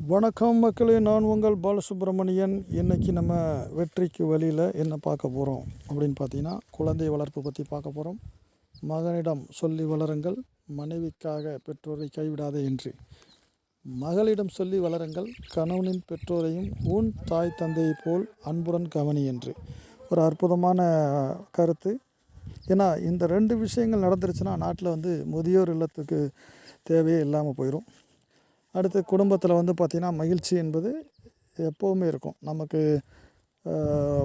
வணக்கம் மக்களே, நான் உங்கள் பாலசுப்ரமணியன். இன்றைக்கி நம்ம வெற்றிக்கு வழியில் என்ன பார்க்க போகிறோம் அப்படின்னு பார்த்தீங்கன்னா, குழந்தை வளர்ப்பு பற்றி பார்க்க போகிறோம். மகனிடம் சொல்லி வளருங்கள், மனைவிக்காக பெற்றோரை கைவிடாதே என்று. மகளிடம் சொல்லி வளருங்கள், கணவனின் பெற்றோரையும் உன் தாய் தந்தையை போல் அன்புடன் கவனி என்று. ஒரு அற்புதமான கருத்து. ஏன்னா இந்த ரெண்டு விஷயங்கள் நடந்துருச்சுன்னா நாட்டில் முதியோர் இல்லத்துக்கு தேவையே இல்லாமல் போயிடும். அடுத்து குடும்பத்தில் பார்த்திங்கன்னா, மகிழ்ச்சி என்பது எப்போவுமே இருக்கும். நமக்கு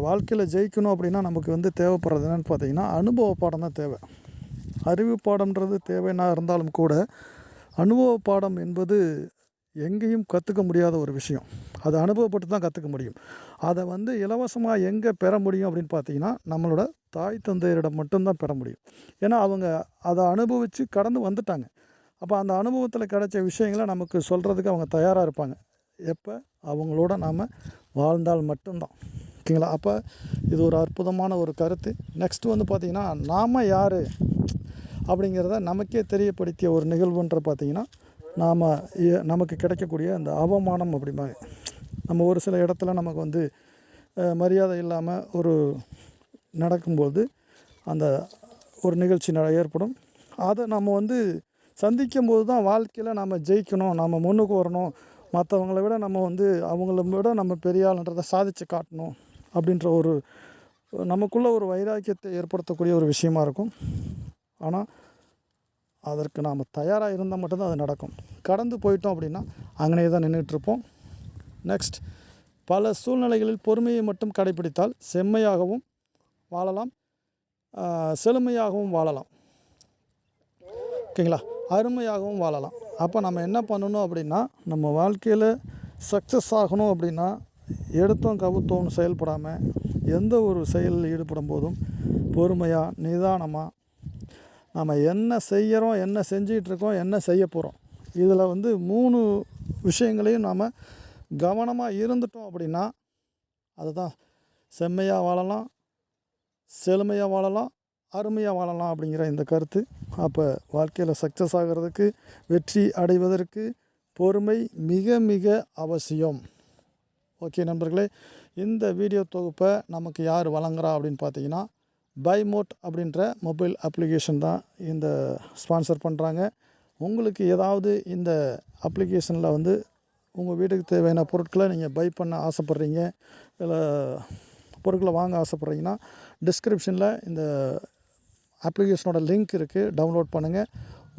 வாழ்க்கையில் ஜெயிக்கணும் அப்படின்னா நமக்கு தேவைப்படுறது என்னென்னு பார்த்திங்கன்னா, அனுபவ பாடம் தான் தேவை. அறிவு பாடம்ன்றது தேவைன்னா இருந்தாலும் கூட, அனுபவ பாடம் என்பது எங்கேயும் கற்றுக்க முடியாத ஒரு விஷயம். அதை அனுபவப்பட்டு தான் கற்றுக்க முடியும். அதை இலவசமாக எங்கே பெற முடியும் அப்படின்னு பார்த்திங்கன்னா, நம்மளோட தாய் தந்தையரிடம் மட்டும்தான் பெற முடியும். ஏன்னா அவங்க அதை அனுபவித்து கடந்து வந்துட்டாங்க. அப்போ அந்த அனுபவத்தில் கிடைச்ச விஷயங்களை நமக்கு சொல்கிறதுக்கு அவங்க தயாராக இருப்பாங்க. எப்போ அவங்களோட நாம் வாழ்ந்தால் மட்டும்தான். ஓகேங்களா? அப்போ இது ஒரு அற்புதமான ஒரு கருத்து. நெக்ஸ்ட்டு பார்த்திங்கன்னா, நாம் யார் அப்படிங்கிறத நமக்கே தெரியப்படுத்திய ஒரு நிகழ்வுன்ற பார்த்திங்கன்னா, நமக்கு கிடைக்கக்கூடிய அந்த அவமானம் அப்படிம்பாங்க. நம்ம ஒரு சில இடத்துல நமக்கு மரியாதை இல்லாமல் ஒரு நடக்கும்போது அந்த ஒரு நிகழ்ச்சி ஏற்படும். அதை நம்ம சந்திக்கும்போது தான் வாழ்க்கையில் நம்ம ஜெயிக்கணும், நம்ம முன்னுக்கு வரணும், மற்றவங்கள விட நம்ம அவங்கள விட நம்ம பெரிய ஆளுன்றதை சாதித்து காட்டணும் அப்படின்ற ஒரு நமக்குள்ளே ஒரு வைராக்கியத்தை ஏற்படுத்தக்கூடிய ஒரு விஷயமா இருக்கும். ஆனால் அதற்கு நாம் தயாராக இருந்தால் மட்டும்தான் அது நடக்கும். கடந்து போயிட்டோம் அப்படின்னா அங்கனே தான் நின்றுட்டுருப்போம். நெக்ஸ்ட், பல சூழ்நிலைகளில் பொறுமையை மட்டும் கடைப்பிடித்தால் செம்மையாகவும் வாழலாம், செழுமையாகவும் வாழலாம். ஓகேங்களா? அருமையாகவும் வாழலாம். அப்போ நம்ம என்ன பண்ணணும் அப்படின்னா, நம்ம வாழ்க்கையில் சக்ஸஸ் ஆகணும் அப்படின்னா, எடுத்தோம் கவுத்தோன்னு செயல்படாமல் எந்த ஒரு செயலில் ஈடுபடும் போதும் பொறுமையாக நிதானமாக நம்ம என்ன செய்கிறோம், என்ன செஞ்சிகிட்ருக்கோம், என்ன செய்ய போகிறோம், இதில் 3 விஷயங்களையும் நாம் கவனமாக இருந்துட்டோம் அப்படின்னா, அதுதான் செம்மையாக வாழலாம், செழுமையாக வாழலாம், அருமையாக வாழலாம் அப்படிங்கிற இந்த கருத்து. அப்போ வாழ்க்கையில் சக்ஸஸ் ஆகிறதுக்கு, வெற்றி அடைவதற்கு பொறுமை மிக மிக அவசியம். ஓகே நண்பர்களே, இந்த வீடியோ தொகுப்பை நமக்கு யார் வழங்குறா அப்படின்னு பார்த்தீங்கன்னா, பைமோட் அப்படின்ற மொபைல் அப்ளிகேஷன் தான் இந்த ஸ்பான்சர் பண்ணுறாங்க. உங்களுக்கு ஏதாவது இந்த அப்ளிகேஷனில் உங்கள் வீட்டுக்கு தேவையான பொருட்களை நீங்கள் பை பண்ண ஆசைப்பட்றீங்க, இல்லை பொருட்களை வாங்க ஆசைப்பட்றீங்கன்னா, டிஸ்கிரிப்ஷனில் இந்த அப்ளிகேஷனோட லிங்க் இருக்குது, டவுன்லோட் பண்ணுங்கள்.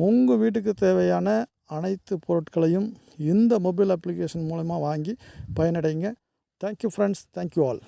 உங்கள் வீட்டுக்கு தேவையான அனைத்து பொருட்களையும் இந்த மொபைல் அப்ளிகேஷன் மூலமாக வாங்கி பயனடைங்க. Thank you friends, thank you all.